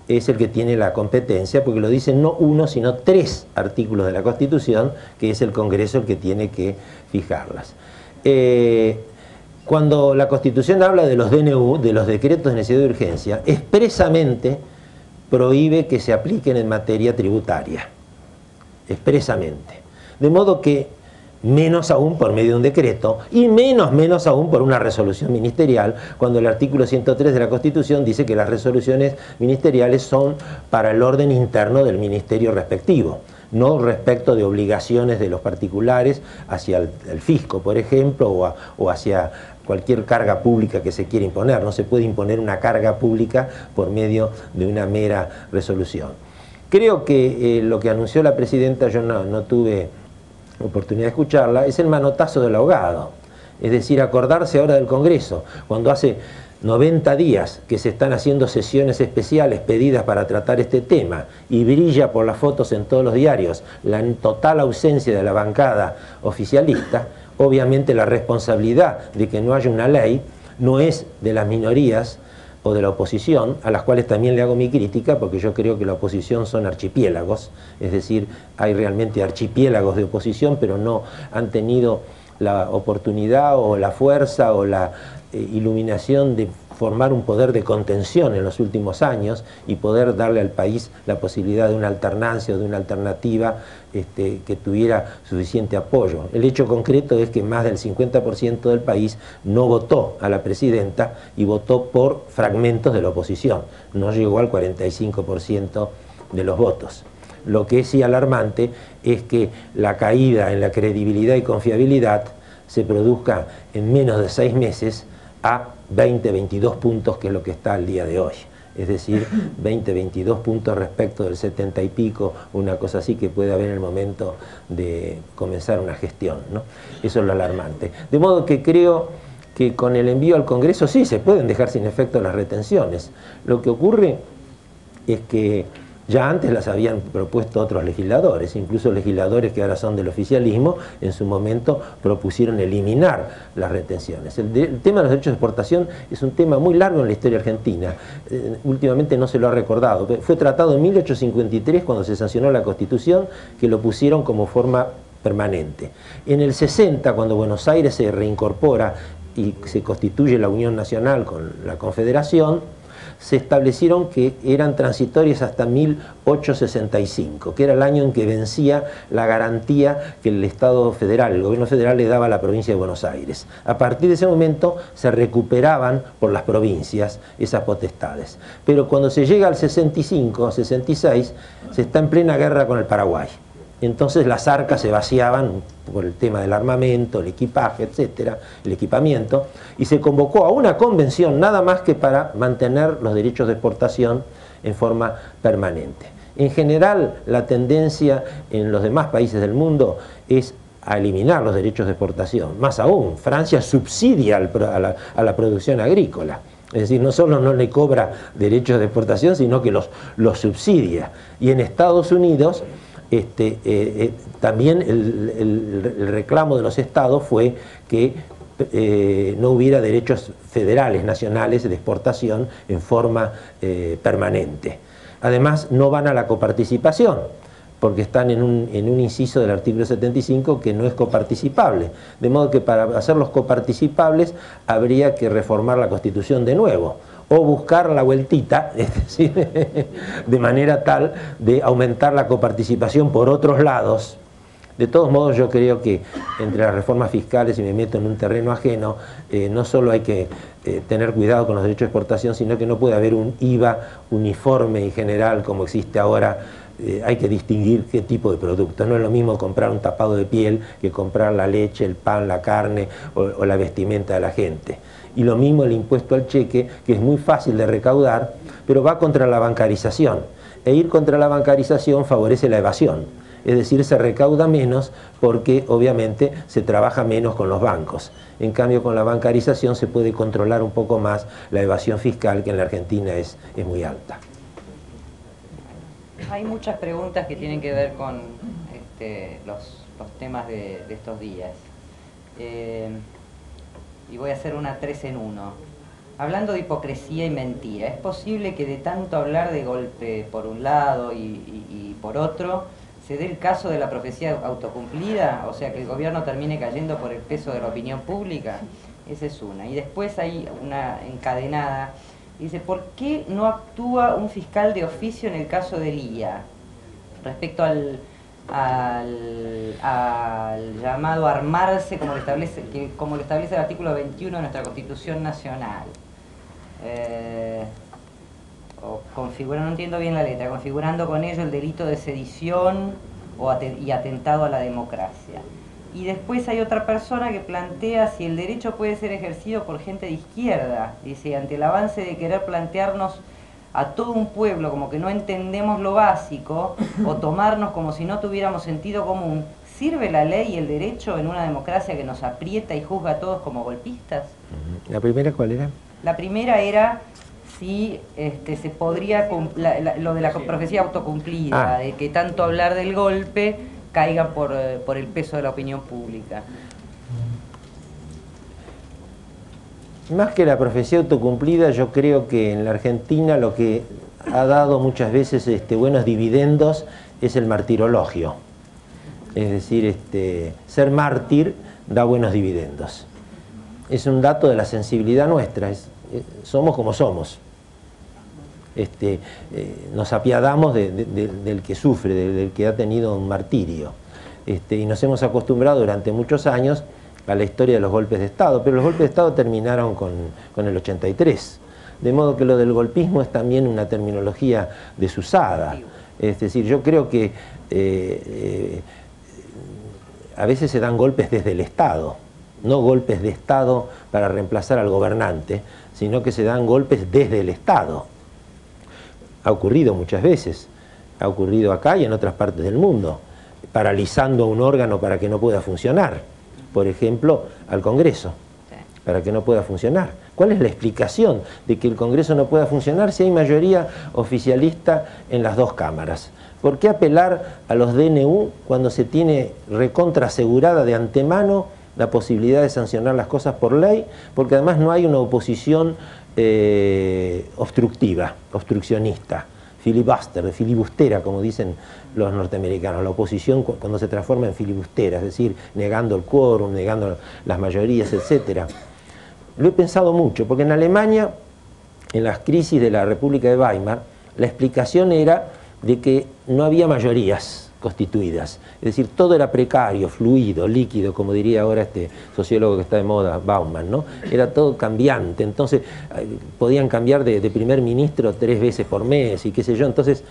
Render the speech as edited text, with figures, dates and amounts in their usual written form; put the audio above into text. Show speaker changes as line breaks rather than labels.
es el que tiene la competencia, porque lo dicen no uno, sino 3 artículos de la Constitución, que es el Congreso el que tiene que fijarlas. Cuando la Constitución habla de los DNU, de los decretos de necesidad de urgencia, expresamente prohíbe que se apliquen en materia tributaria, expresamente. De modo que menos aún por medio de un decreto, y menos aún por una resolución ministerial, cuando el artículo 103 de la Constitución dice que las resoluciones ministeriales son para el orden interno del ministerio respectivo, no respecto de obligaciones de los particulares hacia el fisco, por ejemplo, o hacia cualquier carga pública que se quiera imponer. No se puede imponer una carga pública por medio de una mera resolución. Creo que lo que anunció la presidenta, yo no tuve oportunidad de escucharla, es el manotazo del ahogado. Es decir, acordarse ahora del Congreso, cuando hace 90 días que se están haciendo sesiones especiales pedidas para tratar este tema y brilla por las fotos en todos los diarios la total ausencia de la bancada oficialista. Obviamente la responsabilidad de que no haya una ley no es de las minorías o de la oposición, a las cuales también le hago mi crítica, porque yo creo que la oposición son archipiélagos, es decir, hay realmente archipiélagos de oposición, pero no han tenido la oportunidad o la fuerza o la iluminación de formar un poder de contención en los últimos años y poder darle al país la posibilidad de una alternancia o de una alternativa que tuviera suficiente apoyo. El hecho concreto es que más del 50% del país no votó a la presidenta y votó por fragmentos de la oposición, no llegó al 45% de los votos. Lo que es sí alarmante es que la caída en la credibilidad y confiabilidad se produzca en menos de 6 meses a 20, 22 puntos, que es lo que está al día de hoy. Es decir, 20, 22 puntos respecto del 70 y pico, una cosa así que puede haber en el momento de comenzar una gestión, ¿no? Eso es lo alarmante. De modo que creo que con el envío al Congreso sí se pueden dejar sin efecto las retenciones. Lo que ocurre es que ya antes las habían propuesto otros legisladores, incluso legisladores que ahora son del oficialismo, en su momento propusieron eliminar las retenciones. El tema de los derechos de exportación es un tema muy largo en la historia argentina, últimamente no se lo ha recordado. Fue tratado en 1853 cuando se sancionó la Constitución, que lo pusieron como forma permanente. En el 60, cuando Buenos Aires se reincorpora y se constituye la Unión Nacional con la Confederación, se establecieron que eran transitorias hasta 1865, que era el año en que vencía la garantía que el Estado federal, el gobierno federal le daba a la provincia de Buenos Aires. A partir de ese momento se recuperaban por las provincias esas potestades. Pero cuando se llega al 65, 66, se está en plena guerra con el Paraguay. Entonces las arcas se vaciaban por el tema del armamento, el equipaje, etcétera, el equipamiento, y se convocó a una convención nada más que para mantener los derechos de exportación en forma permanente. En general, la tendencia en los demás países del mundo es a eliminar los derechos de exportación. Más aún, Francia subsidia a la producción agrícola. Es decir, no solo no le cobra derechos de exportación, sino que los subsidia. Y en Estados Unidos también el reclamo de los estados fue que no hubiera derechos federales, nacionales de exportación en forma permanente. Además, no van a la coparticipación, porque están en un inciso del artículo 75 que no es coparticipable. De modo que para hacerlos coparticipables habría que reformar la Constitución de nuevo, o buscar la vueltita, es decir, de manera tal de aumentar la coparticipación por otros lados. De todos modos, yo creo que entre las reformas fiscales, y me meto en un terreno ajeno, no solo hay que tener cuidado con los derechos de exportación, sino que no puede haber un IVA uniforme y general como existe ahora. Hay que distinguir qué tipo de productos. No es lo mismo comprar un tapado de piel que comprar la leche, el pan, la carne o la vestimenta de la gente. Y lo mismo el impuesto al cheque, que es muy fácil de recaudar, pero va contra la bancarización. E ir contra la bancarización favorece la evasión. Es decir, se recauda menos porque obviamente se trabaja menos con los bancos. En cambio, con la bancarización se puede controlar un poco más la evasión fiscal, que en la Argentina es muy alta.
Hay muchas preguntas que tienen que ver con los temas de estos días. Y voy a hacer una 3 en 1. hablando de hipocresía y mentira, ¿es posible que de tanto hablar de golpe por un lado y por otro, se dé el caso de la profecía autocumplida? O sea, que el gobierno termine cayendo por el peso de la opinión pública. Esa es una. Y después hay una encadenada. Dice, ¿por qué no actúa un fiscal de oficio en el caso de Lía? Respecto al llamado armarse, como lo establece el artículo 21 de nuestra Constitución Nacional. No entiendo bien la letra, configurando con ello el delito de sedición y atentado a la democracia. Y después hay otra persona que plantea si el derecho puede ser ejercido por gente de izquierda. Dice, ante el avance de querer plantearnos a todo un pueblo como que no entendemos lo básico, o tomarnos como si no tuviéramos sentido común, ¿sirve la ley y el derecho en una democracia que nos aprieta y juzga a todos como golpistas?
¿La primera cuál era?
La primera era si se podría, lo de la profecía autocumplida, de que tanto hablar del golpe caiga por el peso de la opinión pública.
Más que la profecía autocumplida, yo creo que en la Argentina lo que ha dado muchas veces buenos dividendos es el martirologio. Es decir, ser mártir da buenos dividendos. Es un dato de la sensibilidad nuestra, somos como somos. Nos apiadamos del que sufre, del que ha tenido un martirio. Y nos hemos acostumbrado durante muchos años a la historia de los golpes de Estado, pero los golpes de Estado terminaron con el 83. De modo que lo del golpismo es también una terminología desusada. Es decir, yo creo que a veces se dan golpes desde el Estado, no golpes de Estado para reemplazar al gobernante, sino que se dan golpes desde el Estado. Ha ocurrido muchas veces, ha ocurrido acá y en otras partes del mundo, paralizando a un órgano para que no pueda funcionar, por ejemplo, al Congreso, para que no pueda funcionar. ¿Cuál es la explicación de que el Congreso no pueda funcionar si hay mayoría oficialista en las dos cámaras? ¿Por qué apelar a los DNU cuando se tiene recontra asegurada de antemano la posibilidad de sancionar las cosas por ley? Porque además no hay una oposición obstruccionista, filibuster, filibustera, como dicen los norteamericanos. La oposición cuando se transforma en filibustera, es decir, negando el quórum, negando las mayorías, etc. Lo he pensado mucho, porque en Alemania, en las crisis de la República de Weimar, la explicación era de que no había mayorías constituidas, es decir, todo era precario, fluido, líquido, como diría ahora este sociólogo que está de moda, Bauman, ¿no? Era todo cambiante, entonces podían cambiar de primer ministro 3 veces por mes y qué sé yo, entonces